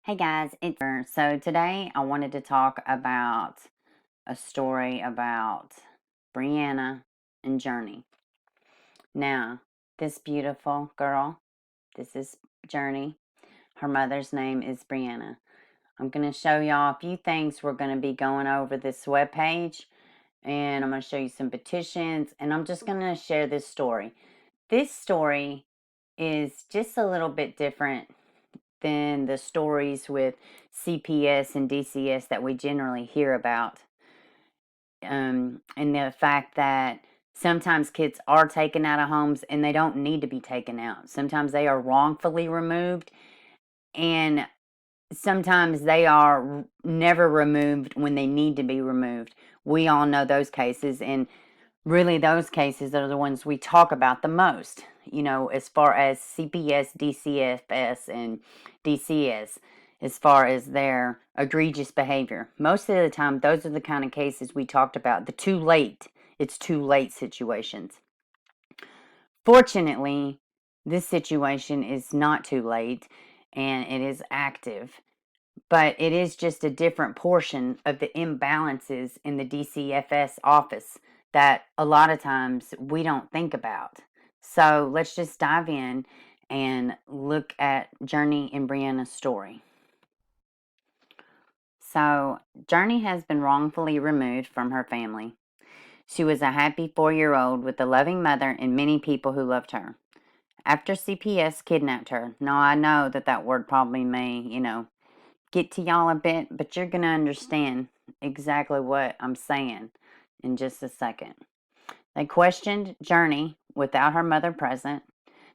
Hey guys, so today I wanted to talk about a story about Brianna and Journi. Now, this beautiful girl, this is Journi. Her mother's name is Brianna. I'm going to show y'all a few things. We're going to be going over this webpage, and I'm going to show you some petitions, and I'm just going to share this story. This story is just a little bit different than the stories with CPS and DCS that we generally hear about. And the fact that sometimes kids are taken out of homes and they don't need to be taken out. Sometimes they are wrongfully removed, and sometimes they are never removed when they need to be removed. We all know those cases, and really those cases are the ones we talk about the most, as far as CPS, DCFS, and DCS, as far as their egregious behavior. Most of the time, those are the kind of cases we talked about, it's too late situations. Fortunately, this situation is not too late, and it is active, but it is just a different portion of the imbalances in the DCFS office that a lot of times we don't think about. So let's just dive in and look at Journi and Brianna's story. So Journi has been wrongfully removed from her family. She was a happy 4-year-old with a loving mother and many people who loved her. After CPS kidnapped her, now I know that word probably may, get to y'all a bit, but you're going to understand exactly what I'm saying in just a second. They questioned Journi without her mother present.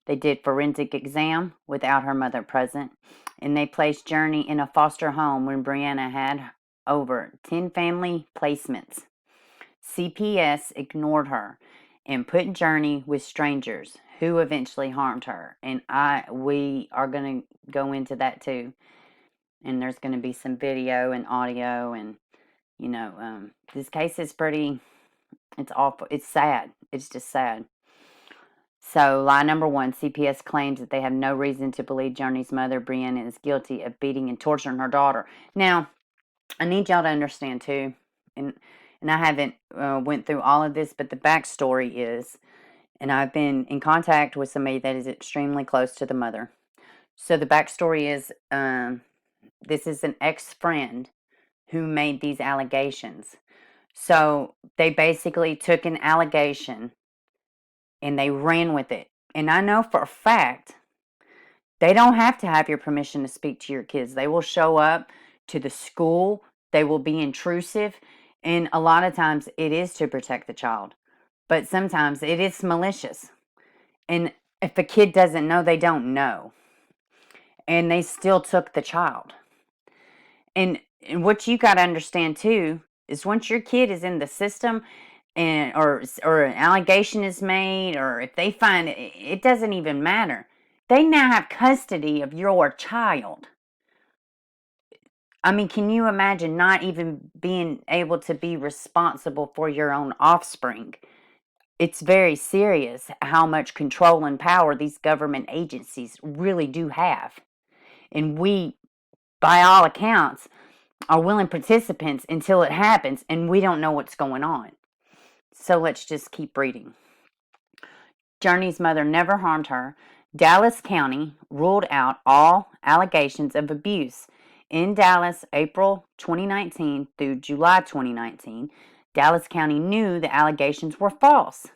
They did forensic exam without her mother present. And they placed Journi in a foster home when Brianna had over 10 family placements. CPS ignored her and put Journi with strangers who eventually harmed her. And we are going to go into that too. And there's going to be some video and audio, and this case is it's awful. It's sad. It's just sad. So lie number 1, CPS claims that they have no reason to believe Journi's mother, Brianna, is guilty of beating and torturing her daughter. Now, I need y'all to understand too, and I haven't went through all of this, but the backstory is, and I've been in contact with somebody that is extremely close to the mother. So the backstory is, this is an ex-friend who made these allegations. So they basically took an allegation and they ran with it. And I know for a fact they don't have to have your permission to speak to your kids. They will show up to the school, they will be intrusive, and a lot of times it is to protect the child. But sometimes it is malicious. And if a kid doesn't know, they don't know. And they still took the child. And what you got to understand too is once your kid is in the system, and or an allegation is made, or if they find it doesn't even matter. They now have custody of your child. I mean, can you imagine not even being able to be responsible for your own offspring? It's very serious how much control and power these government agencies really do have. And we, by all accounts, are willing participants until it happens and we don't know what's going on. So let's just keep reading. Journi's mother never harmed her. Dallas County ruled out all allegations of abuse. In Dallas, April 2019 through July 2019, Dallas County knew the allegations were false.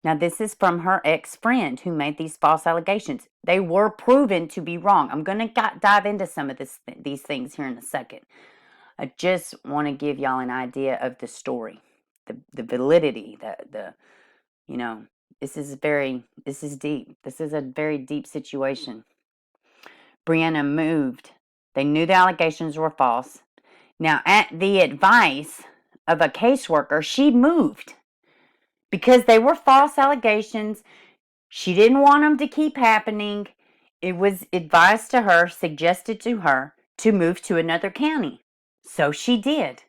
Now, this is from her ex-friend who made these false allegations. They were proven to be wrong. I'm going to dive into some of these things here in a second. I just want to give y'all an idea of the story, the validity, this is deep. This is a very deep situation. Brianna moved. They knew the allegations were false. Now, at the advice of a caseworker, she moved because they were false allegations. She didn't want them to keep happening. It was advised to her, suggested to her to move to another county. So she did.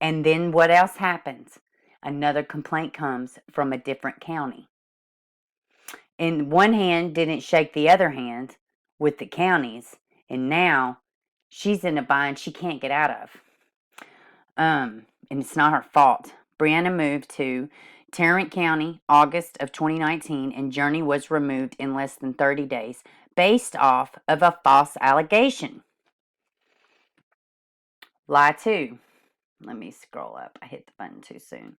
And then what else happens? Another complaint comes from a different county. And one hand didn't shake the other hand with the counties. And now she's in a bind she can't get out of. And it's not her fault. Brianna moved to Tarrant County, August of 2019, and Journi was removed in less than 30 days based off of a false allegation. Lie 2. Let me scroll up. I hit the button too soon.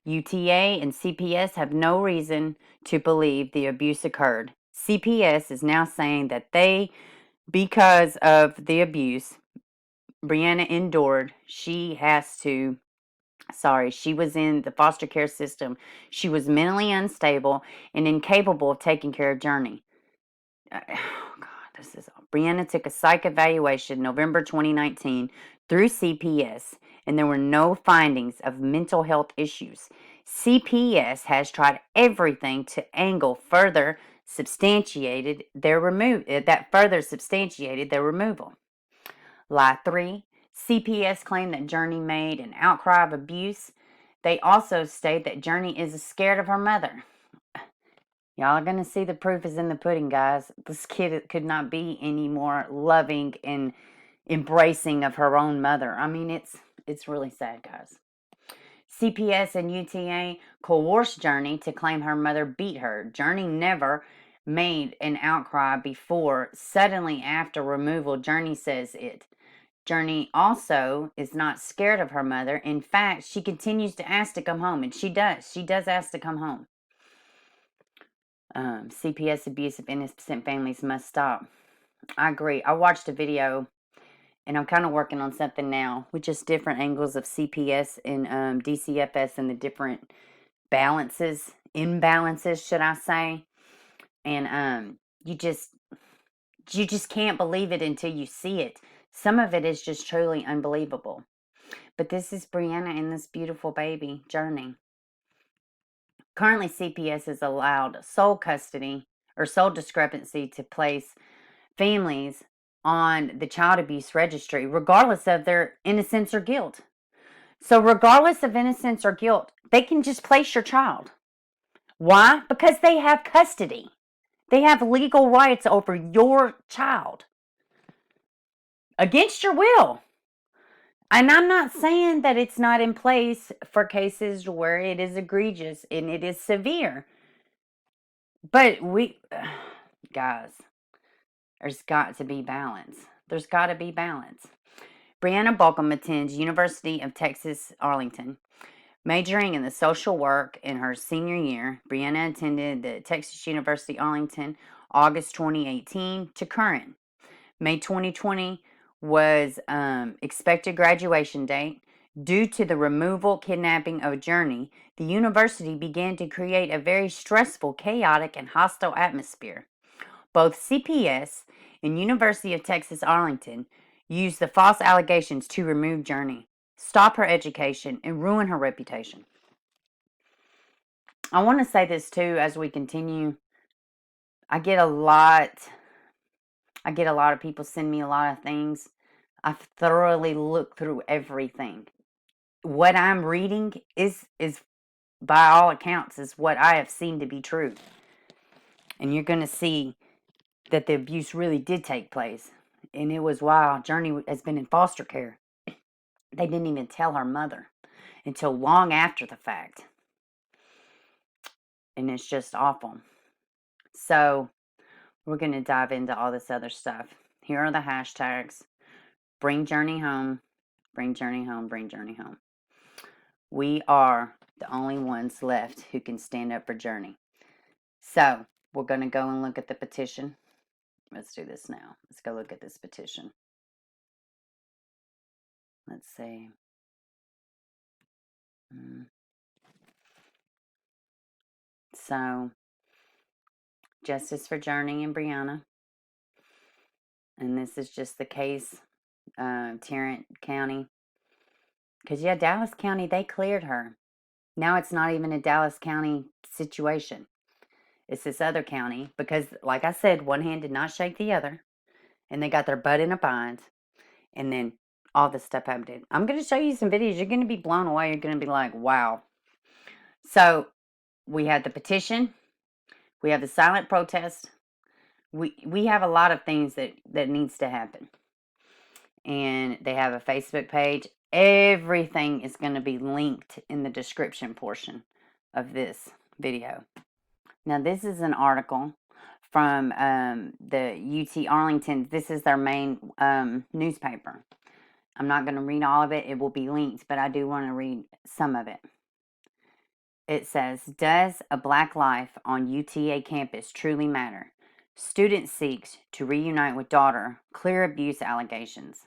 UTA and CPS have no reason to believe the abuse occurred. CPS is now saying that because of the abuse Brianna endured, she was in the foster care system. She was mentally unstable and incapable of taking care of Journi. Oh, God, Brianna took a psych evaluation November 2019 through CPS, and there were no findings of mental health issues. CPS has tried everything to further substantiated their removal. Lie 3. CPS claimed that Journi made an outcry of abuse. They also state that Journi is scared of her mother. Y'all are going to see the proof is in the pudding, guys. This kid could not be any more loving and embracing of her own mother. I mean, it's really sad, guys. CPS and UTA coerced Journi to claim her mother beat her. Journi never made an outcry before. Suddenly after removal, Journi says it. Journi also is not scared of her mother. In fact, she continues to ask to come home, and she does. She does ask to come home. CPS abuse of innocent families must stop. I agree. I watched a video, and I'm kind of working on something now with just different angles of CPS and DCFS and the different imbalances, should I say. And you just can't believe it until you see it. Some of it is just truly unbelievable. But this is Brianna and this beautiful baby, Journi. Currently, CPS is allowed sole custody or sole discrepancy to place families on the child abuse registry, regardless of their innocence or guilt. So regardless of innocence or guilt, they can just place your child. Why? Because they have custody. They have legal rights over your child. Against your will. And I'm not saying that it's not in place for cases where it is egregious and it is severe. But guys, there's got to be balance. There's got to be balance. Brianna Baucum attends University of Texas, Arlington. Majoring in the social work in her senior year, Brianna attended the Texas University, Arlington, August 2018 to current. May 2020 was expected graduation date. Due to the kidnapping of Journi, the university began to create a very stressful, chaotic, and hostile atmosphere. Both CPS and University of Texas, Arlington used the false allegations to remove Journi, stop her education, and ruin her reputation. I want to say this too as we continue. I get a lot of people send me a lot of things. I've thoroughly looked through everything. What I'm reading is by all accounts is what I have seen to be true. And you're going to see that the abuse really did take place. And it was while Journi has been in foster care. They didn't even tell her mother until long after the fact. And it's just awful. So we're going to dive into all this other stuff. Here are the hashtags. Bring Journi home. Bring Journi home. Bring Journi home. We are the only ones left who can stand up for Journi. So we're going to go and look at the petition. Let's do this now. Let's go look at this petition. Let's see. So, justice for Journi and Brianna. And this is just the case, Tarrant County. Because, yeah, Dallas County, they cleared her. Now it's not even a Dallas County situation. It's this other county. Because, like I said, one hand did not shake the other. And they got their butt in a bind. And then all this stuff happened. I'm going to show you some videos. You're going to be blown away. You're going to be like, wow. So, we had the petition. We have the silent protest. We have a lot of things that needs to happen. and they have a Facebook page. Everything is going to be linked in the description portion of this video. Now, this is an article from the UT Arlington. This is their main newspaper. I'm not going to read all of it. It will be linked, but I do want to read some of it. It says, does a black life on UTA campus truly matter? Student seeks to reunite with daughter. Clear abuse allegations.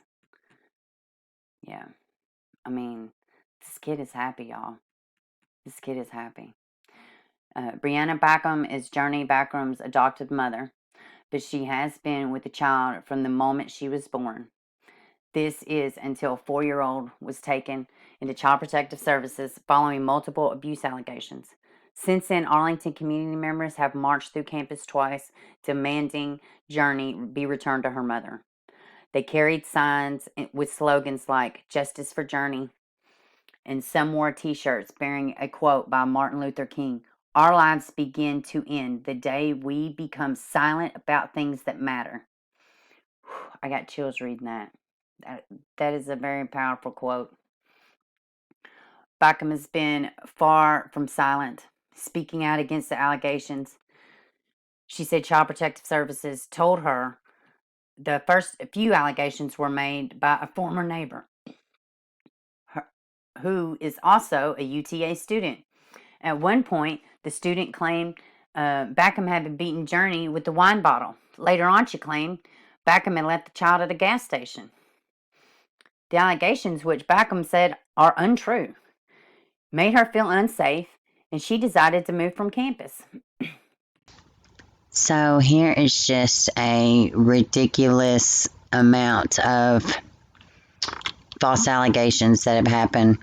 Yeah. I mean, this kid is happy, y'all. This kid is happy. Brianna Baucum is Journi Baucum's adopted mother, but she has been with the child from the moment she was born. This is until 4-year-old was taken into Child Protective Services following multiple abuse allegations. Since then, Arlington community members have marched through campus twice, demanding Journi be returned to her mother. They carried signs with slogans like "Justice for Journi," and some wore t-shirts bearing a quote by Martin Luther King: "Our lives begin to end the day we become silent about things that matter." I got chills reading that. That is a very powerful quote. Baucum has been far from silent, speaking out against the allegations. She said Child Protective Services told her the first few allegations were made by a former neighbor who is also a UTA student. At one point, the student claimed Baucum had been beating Journi with the wine bottle. Later on, she claimed Baucum had left the child at a gas station. The allegations, which Baucum said are untrue, made her feel unsafe, and she decided to move from campus. So here is just a ridiculous amount of false allegations that have happened.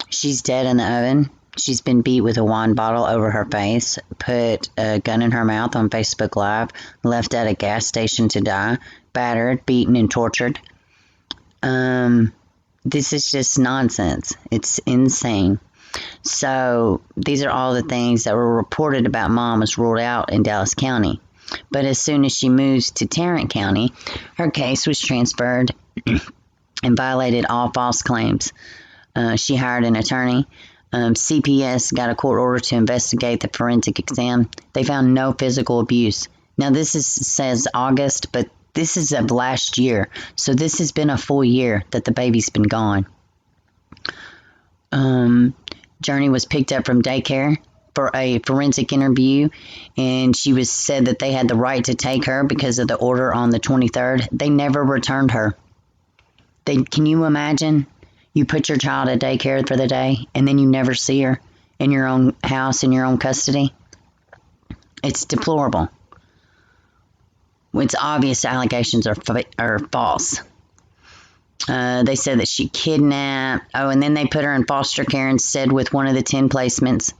She's dead in the oven. She's been beat with a wine bottle over her face, put a gun in her mouth on Facebook Live, left at a gas station to die, battered, beaten, and tortured. This is just nonsense. It's insane. So these are all the things that were reported about mom was ruled out in Dallas County. But as soon as she moves to Tarrant County, her case was transferred and violated all false claims. She hired an attorney. CPS got a court order to investigate the forensic exam. They found no physical abuse. Now says August, but this is of last year. So this has been a full year that the baby's been gone. Journi was picked up from daycare for a forensic interview, and she was said that they had the right to take her because of the order on the 23rd. They never returned her. Can you imagine? You put your child at daycare for the day, and then you never see her in your own house, in your own custody? It's deplorable. It's obvious allegations are false. They said that she kidnapped. Oh, and then they put her in foster care instead with one of the 10 placements.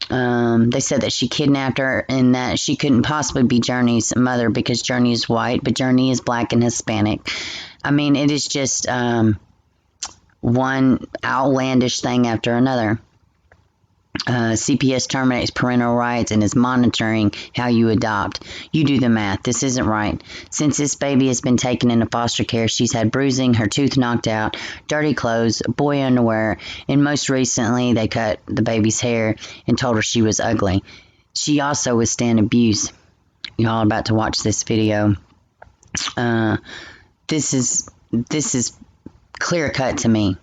They said that she kidnapped her and that she couldn't possibly be Journi's mother because Journi is white, but Journi is black and Hispanic. I mean, it is just one outlandish thing after another. CPS terminates parental rights and is monitoring how you adopt. You do the math. This isn't right. Since this baby has been taken into foster care, she's had bruising, her tooth knocked out, dirty clothes, boy underwear, and most recently they cut the baby's hair and told her she was ugly. She also withstand abuse. Y'all are about to watch this video. This is clear cut to me.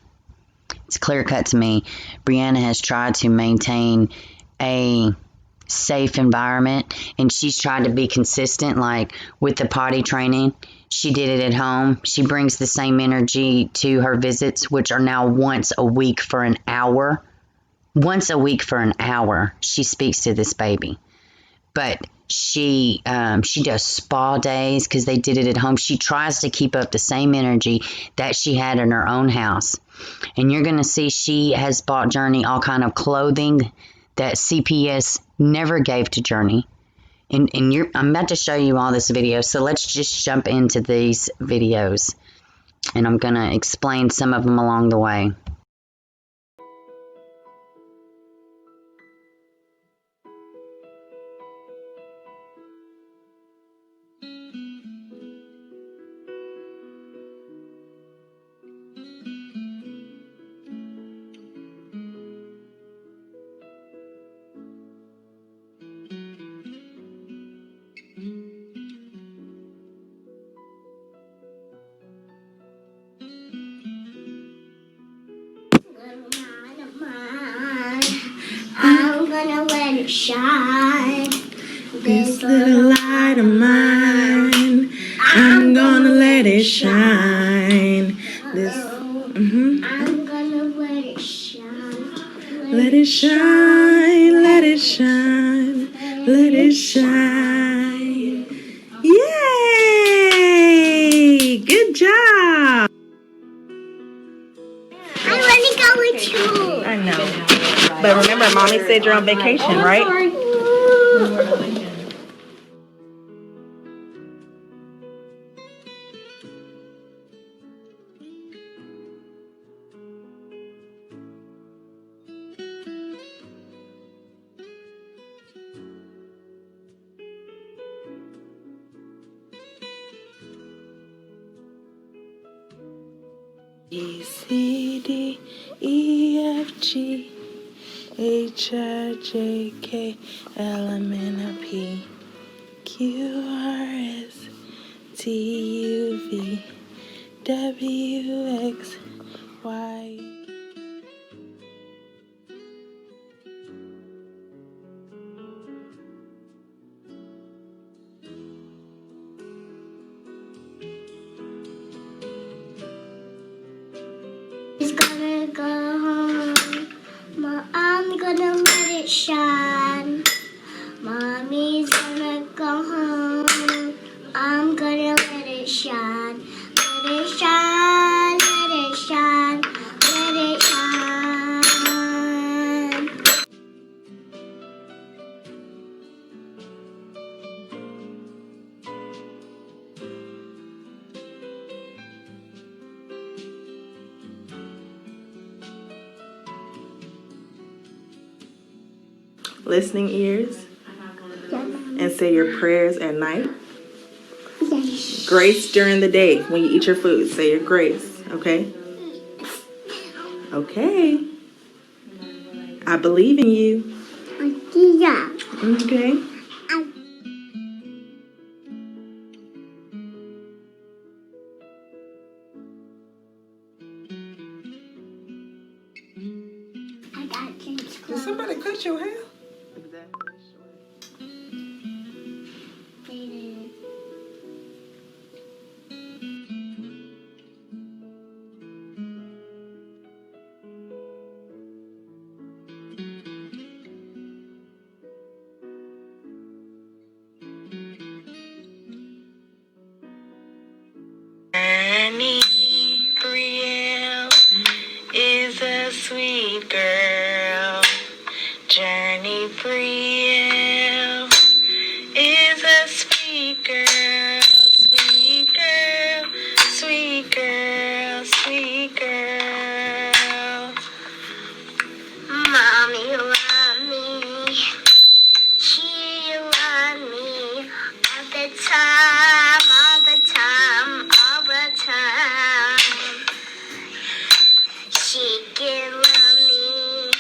It's clear cut to me. Brianna has tried to maintain a safe environment, and she's tried to be consistent, like with the potty training. She did it at home. She brings the same energy to her visits, which are now once a week for an hour. Once a week for an hour, she speaks to this baby. But she does spa days because they did it at home. She tries to keep up the same energy that she had in her own house. And you're going to see she has bought Journi all kind of clothing that CPS never gave to Journi. And I'm about to show you all this video, so let's just jump into these videos. And I'm going to explain some of them along the way. it shine. This little light of mine, I'm gonna let it shine. I'm gonna let it shine. Let it shine, let it shine, let it shine. Yay! Good job! I want to go with you. I know. But remember, Mommy said you're on vacation, right? E, C, D, E, F, G, H, I, J, K, L, M, N, O, P, Q, R, S, T, U, V, W, X, Y. He's gonna go home. I'm gonna let it shine. Mommy's gonna go home. I'm gonna let it shine. Let it shine, let it shine, let it shine. Listening ears, and say your prayers at night. Yes. Grace during the day when you eat your food. Say your grace, okay? Okay. I believe in you. Yeah. Okay. I got James Did clothes. somebody cut your hair? Journey Brielle is a sweet girl. Journey Brielle is a sweet girl, sweet girl, sweet girl, sweet girl. Mommy loved me. She loved me all the time, all the time, all the time. She can love me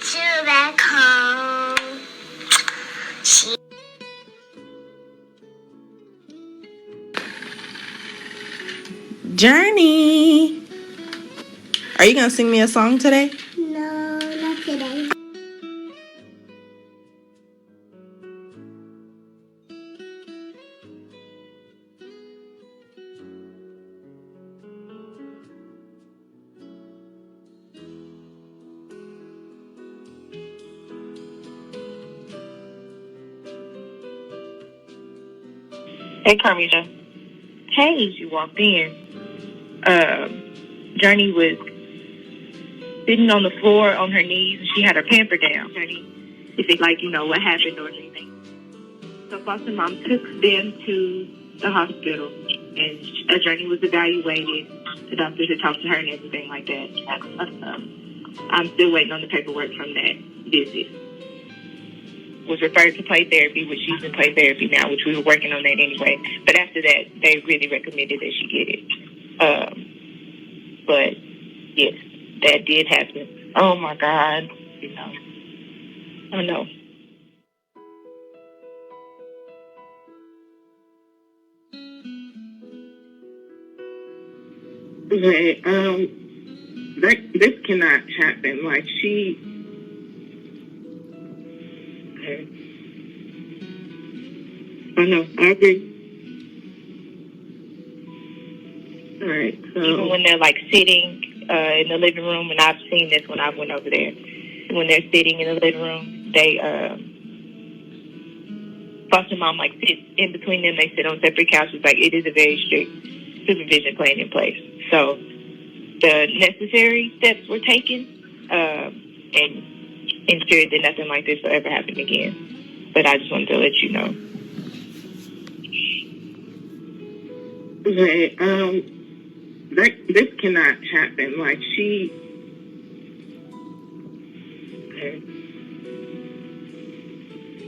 till back home. She Journey, are you gonna sing me a song today? No, not today. Hey, Carmita. Hey. She walked in. Journey was sitting on the floor on her knees, and she had her pamper down. Journey, if it what happened or anything. So foster mom took them to the hospital, and Journey was evaluated. The doctors had talked to her and everything like that. I'm still waiting on the paperwork from that visit. Was referred to play therapy, which she's in play therapy now, which we were working on that anyway. But after that, they really recommended that she get it. But yes, that did happen. Oh my God, I know. Okay, this cannot happen. Like I know. I agree. All right. So even when they're like sitting in the living room, and I've seen this when I went over there, when they're sitting in the living room, they foster mom like sits in between them. They sit on separate couches. Like it is a very strict supervision plan in place. So the necessary steps were taken and ensured that nothing like this will ever happen again. But I just wanted to let you know. Okay. This cannot happen. Like she. Okay.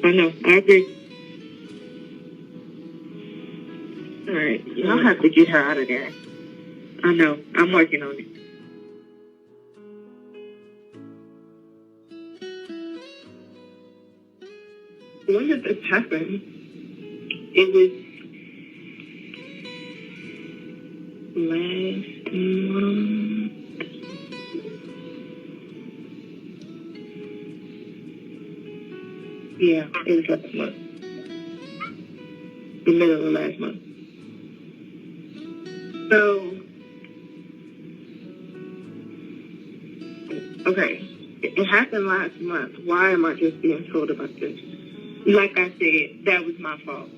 I know. I agree. All right. Y'all have to get her out of there. I know. I'm working on it. When did this happen? It was last month. Yeah, it was last month. The middle of last month. So, okay. It happened last month. Why am I just being told about this? Like I said, that was my fault.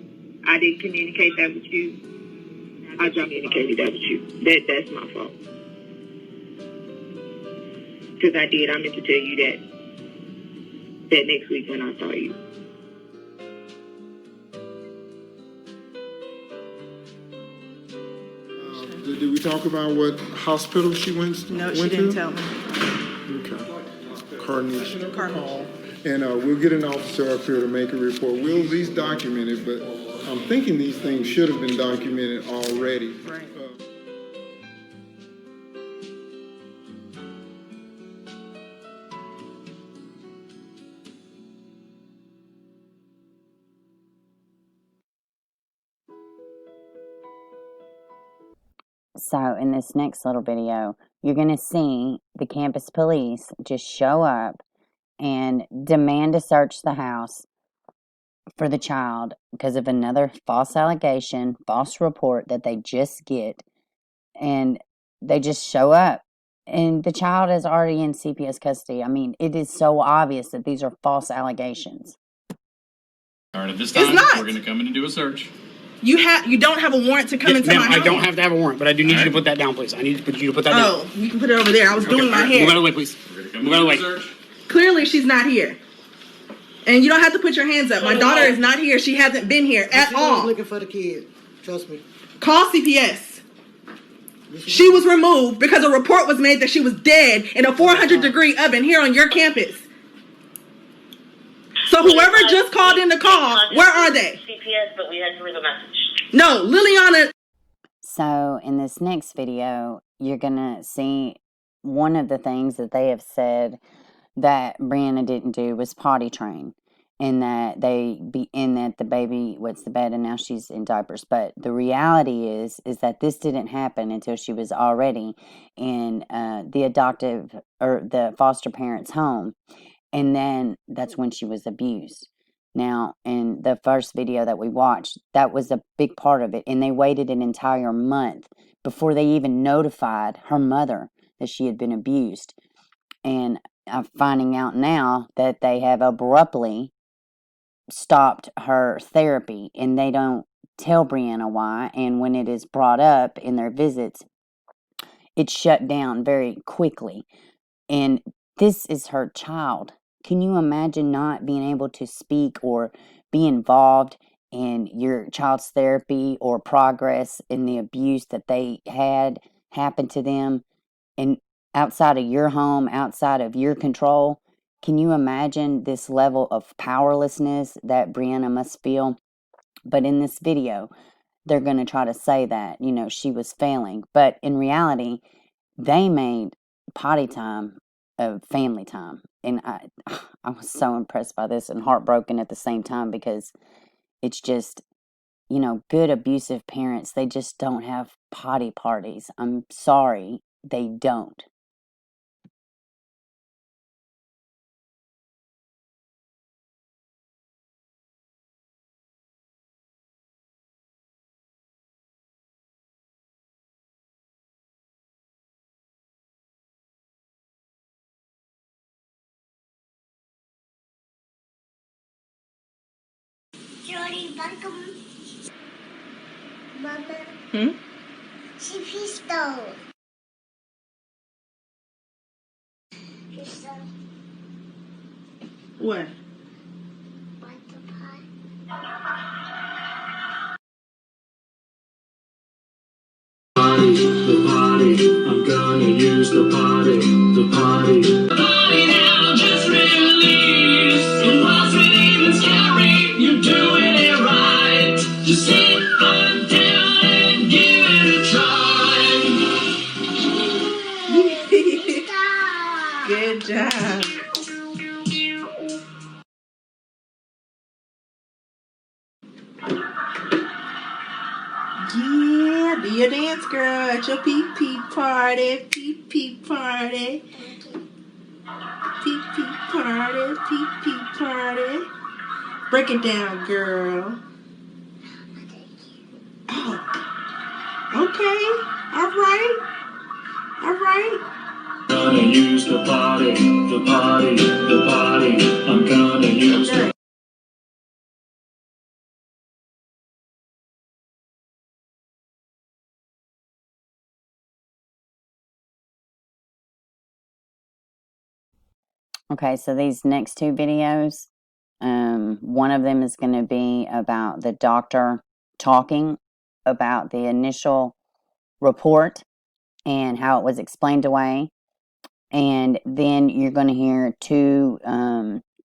I didn't communicate that with you. I just communicated that with you. That's my fault. Because I did. I meant to tell you that next week when I saw you. Did we talk about what hospital she went to? No, she didn't tell me. Okay. Carnation. And we'll get an officer up here to make a report. We'll at least document it, but I'm thinking these things should have been documented already. Right. So in this next little video, you're going to see the campus police just show up and demand to search the house for the child because of another false allegation, false report that they just get. And they just show up. And the child is already in CPS custody. I mean, it is so obvious that these are false allegations. All right, at this time, not. we're going to come in and do a search. You don't have a warrant to come into my Ma'am, house. I don't have to have a warrant, but I do need you to put that down, please. I need you to put that down. Oh, you can put it over there. I was doing my hair. Move out of the way, please. We're going to come Move in out and of do the a way. search. Clearly, she's not here. And you don't have to put your hands up. My daughter is not here. She hasn't been here at all. Looking for the kid. Trust me. Call CPS. She was removed because a report was made that she was dead in a 400-degree oven here on your campus. So whoever just called in the call, where are they? CPS, but we had to leave a message. No, Liliana. So in this next video, you're going to see one of the things that they have said that Brianna didn't do was potty train. And that the baby wets the bed and now she's in diapers. But the reality is that this didn't happen until she was already in the adoptive or the foster parents' home. And then that's when she was abused. Now, in the first video that we watched, that was a big part of it. And they waited an entire month before they even notified her mother that she had been abused. And I'm finding out now that they have abruptly stopped her therapy, and they don't tell Brianna why. And when it is brought up in their visits, it's shut down very quickly. And this is her child. Can you imagine not being able to speak or be involved in your child's therapy or progress in the abuse that they had happen to them and outside of your home, outside of your control? Can you imagine this level of powerlessness that Brianna must feel? But in this video, they're going to try to say that, she was failing. But in reality, they made potty time of family time. And I was so impressed by this and heartbroken at the same time because it's just, good abusive parents, they just don't have potty parties. I'm sorry, they don't. Journi Baucum. Mama. CP stole. What? The party, I'm gonna use the party, the party. The party now, just release. It wasn't even scary, you're doing it right. Just sit on down and give it a try. Good job. Yeah, do your dance, girl, at your pee-pee party. Pee-pee party. Pee-pee party. Pee-pee party. Break it down, girl. Oh. Okay. All right. All right. Gonna use the party, the party, the party. I'm gonna use the Okay, so these next two videos, one of them is going to be about the doctor talking about the initial report and how it was explained away. And then you're going to hear two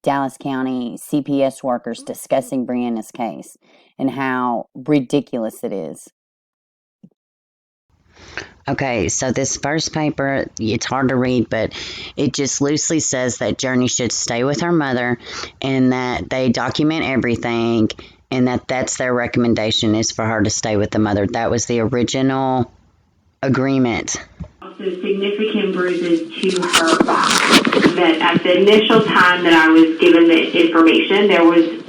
Dallas County CPS workers discussing Brianna's case and how ridiculous it is. Okay, so this first paper, it's hard to read, but it just loosely says that Journi should stay with her mother and that they document everything and that that's their recommendation is for her to stay with the mother. That was the original agreement. Also significant bruises to her back. That at the initial time that I was given the information, there was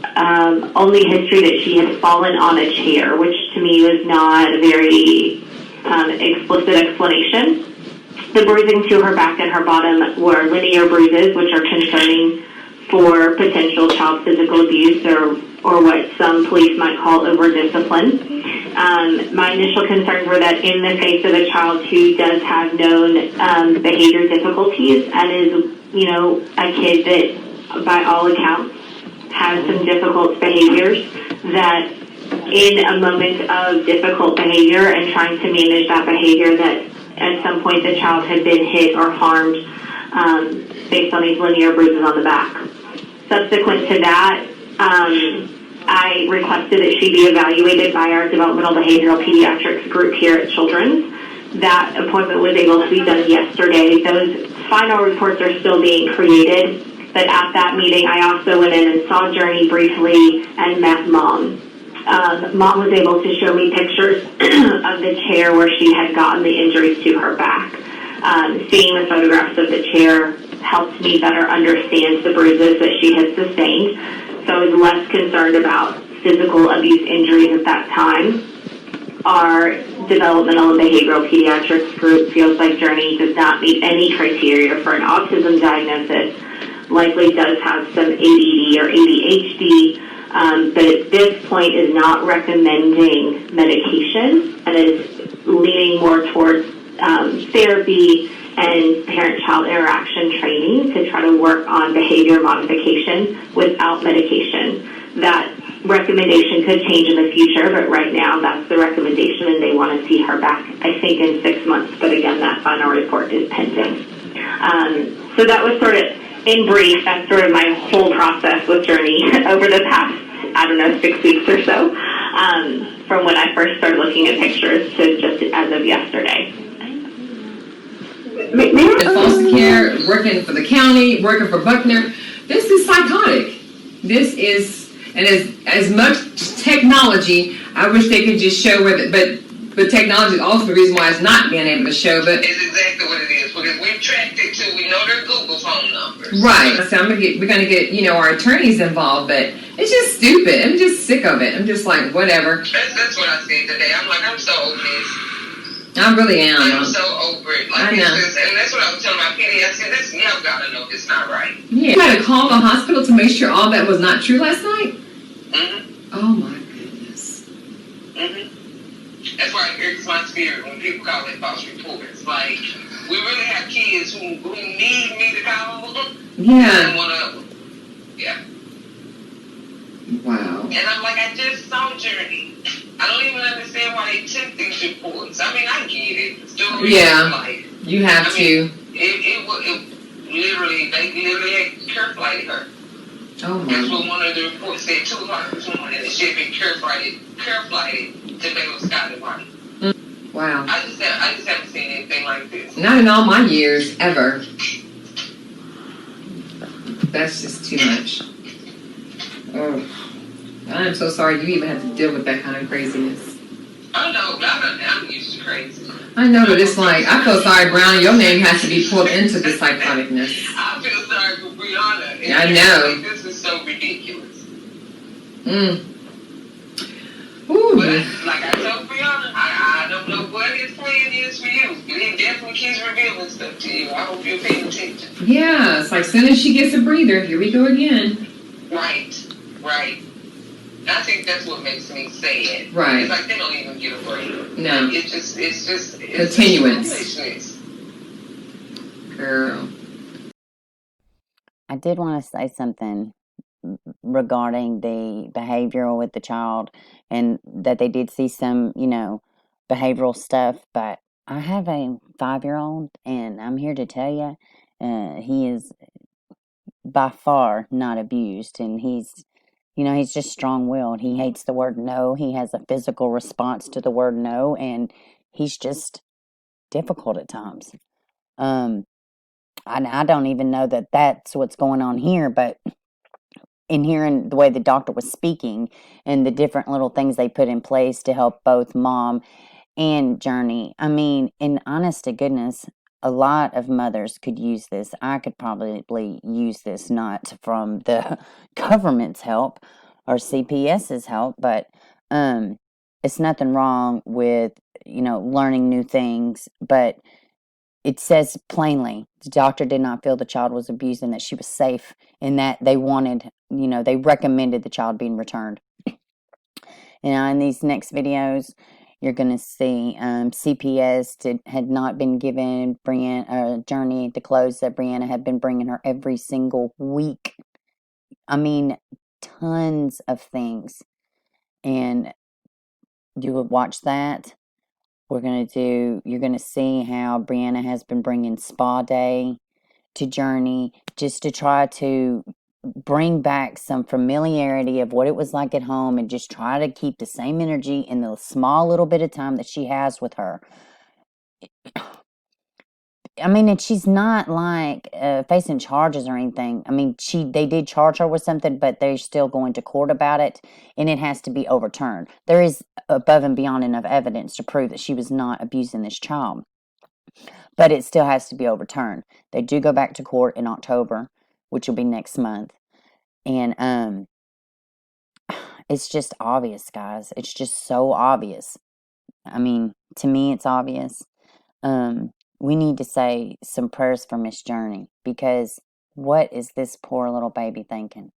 only history that she had fallen on a chair, which to me was not a very explicit explanation. The bruising to her back and her bottom were linear bruises, which are concerning for potential child physical abuse or what some police might call over-discipline. My initial concerns were that in the face of a child who does have known behavior difficulties and is, you know, a kid that by all accounts has some difficult behaviors, that in a moment of difficult behavior and trying to manage that behavior, that at some point the child had been hit or harmed based on these linear bruises on the back. Subsequent to that, I requested that she be evaluated by our developmental behavioral pediatrics group here at Children's. That appointment was able to be done yesterday. Those final reports are still being created, but at that meeting I also went in and saw Journi briefly and met Mom. Mom was able to show me pictures of the chair where she had gotten the injuries to her back. Seeing the photographs of the chair helped me better understand the bruises that she had sustained. So I was less concerned about physical abuse injuries at that time. Our developmental and behavioral pediatrics group feels like Journi does not meet any criteria for an autism diagnosis, likely does have some ADD or ADHD, but at this point is not recommending medication and is leaning more towards therapy and parent-child interaction training to try to work on behavior modification without medication. That recommendation could change in the future, but right now that's the recommendation, and they want to see her back, I think, in 6 months. But again, that final report is pending. So that was sort of, in brief, that's sort of my whole process with Journi over the past, 6 weeks or so, from when I first started looking at pictures to just as of yesterday. The foster care, working for the county, working for Buckner. This is psychotic. This is, and as much technology, I wish they could just show where, but technology is also the reason why it's not being able to show. But it's exactly what it is, because we've tracked it too. We know their Google phone numbers. Right. So we're gonna get our attorneys involved, but it's just stupid. I'm just sick of it. I'm just like, whatever. That's what I said today. I'm like, I'm so over this. I really am. I'm so over it. Like, I know. And that's what I was telling my PD. I said, y'all gotta know this not right. Yeah. You had to call the hospital to make sure all that was not true last night? Mm-hmm. Oh my goodness. That's why it hurts my spirit when people call it false reports. Like, we really have kids who need me to call. Yeah. And wanna, yeah. Wow. And I'm like, I just saw Journi. I don't even understand why they took these reports. I mean, I get it. Story Yeah. of life. You have to. It literally, they literally had care flighted her. Oh my. That's what one of the reports said, 2 o'clock this morning, and she had been care flighted to Baylor Scotland Martin. Wow. I just haven't seen anything like this. Not in all my years, ever. That's just too much. Oh. I'm so sorry you even have to deal with that kind of craziness. I know, but I'm used to crazy. I know, but it's like, I feel sorry, Brown. Your name has to be pulled into the psychoticness. I feel sorry for Brianna. Yeah, I know. Like, this is so ridiculous. Ooh. But like I told Brianna, I don't know what his plan is for you. He definitely keeps revealing stuff to you. I hope you're paying attention. Yeah, it's like as soon as she gets a breather, here we go again. Right. I think that's what makes me sad. Right. It's like they don't even get a break. No. It's just continuance. Foolishness. Girl. I did want to say something regarding the behavioral with the child, and that they did see some, behavioral stuff, but I have a 5-year-old, and I'm here to tell you, he is by far not abused, and he's just strong-willed. He hates the word no. He has a physical response to the word no, and he's just difficult at times. I don't even know that that's what's going on here, but in hearing the way the doctor was speaking and the different little things they put in place to help both mom and Journi, I mean, in honest to goodness, a lot of mothers could use this. I could probably use this, not from the government's help or CPS's help, but it's nothing wrong with, learning new things, but it says plainly the doctor did not feel the child was abused and that she was safe, and that they wanted, they recommended the child being returned. In these next videos, you're going to see CPS had not been given Journi the clothes that Brianna had been bringing her every single week. I mean, tons of things. And you would watch that. You're going to see how Brianna has been bringing spa day to Journi, just to try to bring back some familiarity of what it was like at home, and just try to keep the same energy in the small little bit of time that she has with her. I mean, and she's not like facing charges or anything. I mean, they did charge her with something, but they're still going to court about it, and it has to be overturned. There is above and beyond enough evidence to prove that she was not abusing this child, but it still has to be overturned. They do go back to court in October, which will be next month, and it's just obvious, guys. It's just so obvious. I mean, to me, it's obvious. We need to say some prayers for Miss Journi, because what is this poor little baby thinking?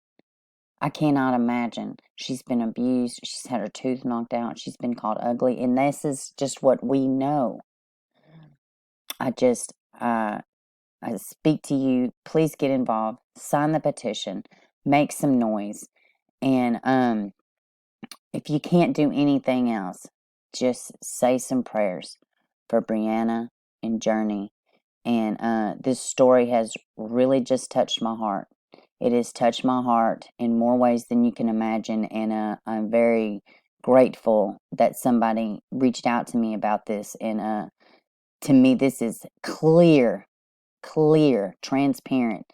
I cannot imagine. She's been abused. She's had her tooth knocked out. She's been called ugly. And this is just what we know. I speak to you. Please get involved. Sign the petition. Make some noise. And if you can't do anything else, just say some prayers for Brianna and Journi. And this story has really just touched my heart. It has touched my heart in more ways than you can imagine. And I'm very grateful that somebody reached out to me about this. And to me, this is clear, transparent,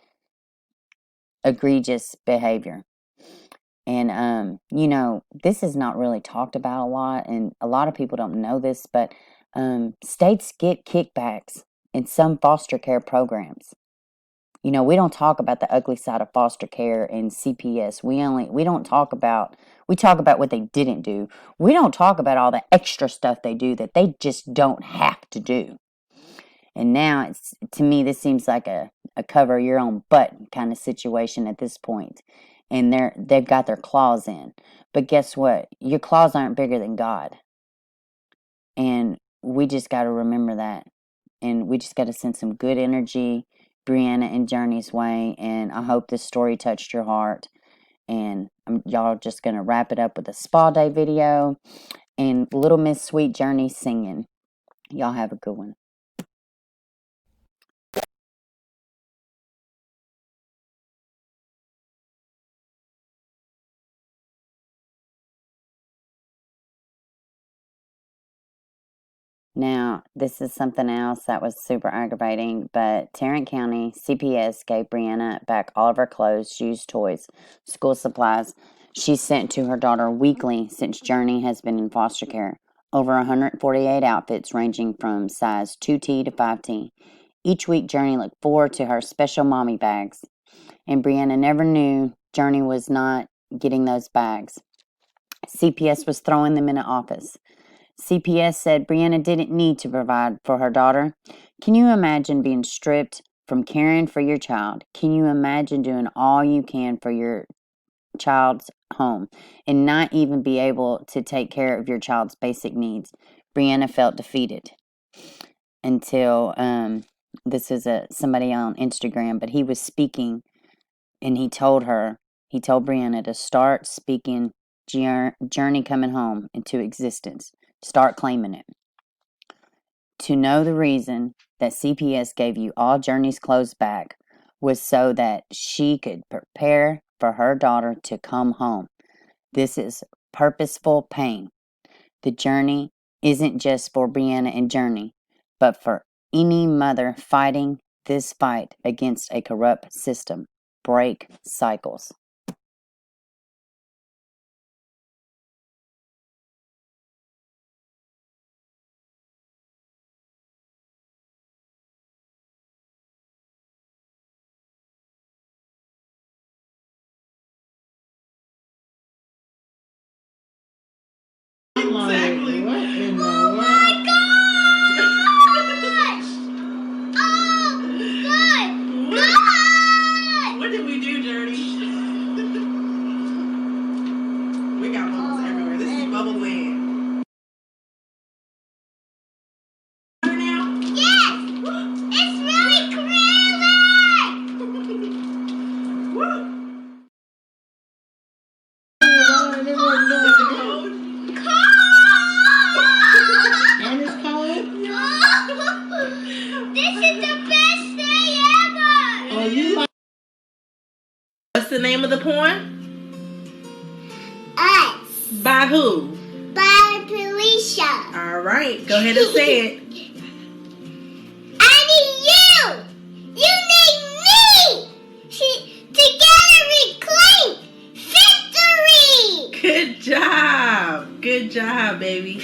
egregious behavior. And this is not really talked about a lot, and a lot of people don't know this, but states get kickbacks in some foster care programs. We don't talk about the ugly side of foster care and CPS. We talk about what they didn't do. We don't talk about all the extra stuff they do that they just don't have to do. And now, to me, this seems like a cover your own butt kind of situation at this point. and they've got their claws in. But guess what? Your claws aren't bigger than God. And we just got to remember that. And we just got to send some good energy Brianna and Journi's way. And I hope this story touched your heart. And y'all just going to wrap it up with a spa day video and Little Miss Sweet Journi singing. Y'all have a good one. Now, this is something else that was super aggravating, but Tarrant County CPS gave Brianna back all of her clothes, shoes, toys, school supplies she sent to her daughter weekly since Journi has been in foster care. Over 148 outfits ranging from size 2T to 5T. Each week, Journi looked forward to her special mommy bags, and Brianna never knew Journi was not getting those bags. CPS was throwing them in the office. CPS said Brianna didn't need to provide for her daughter. Can you imagine being stripped from caring for your child? Can you imagine doing all you can for your child's home and not even be able to take care of your child's basic needs? Brianna felt defeated until this is somebody on Instagram, but he was speaking and he told Brianna to start speaking Journi coming home into existence. Start claiming it. To know the reason that CPS gave you all Journi's clothes back was so that she could prepare for her daughter to come home. This is purposeful pain. The journey isn't just for Brianna and Journi, but for any mother fighting this fight against a corrupt system. Break cycles. Exactly. What in the world? My gosh! Oh, God! What did we do, Journi? We got bubbles everywhere. This is bubble land. Now? Yes! It's really crazy! Woo! Cold! And it's cold? This is the best day ever! Oh, you like... What's the name of the poem? Us. By who? By Felicia. All right, go ahead and say it. I need you! You need me! Together we claim victory! Good job. Good job, baby.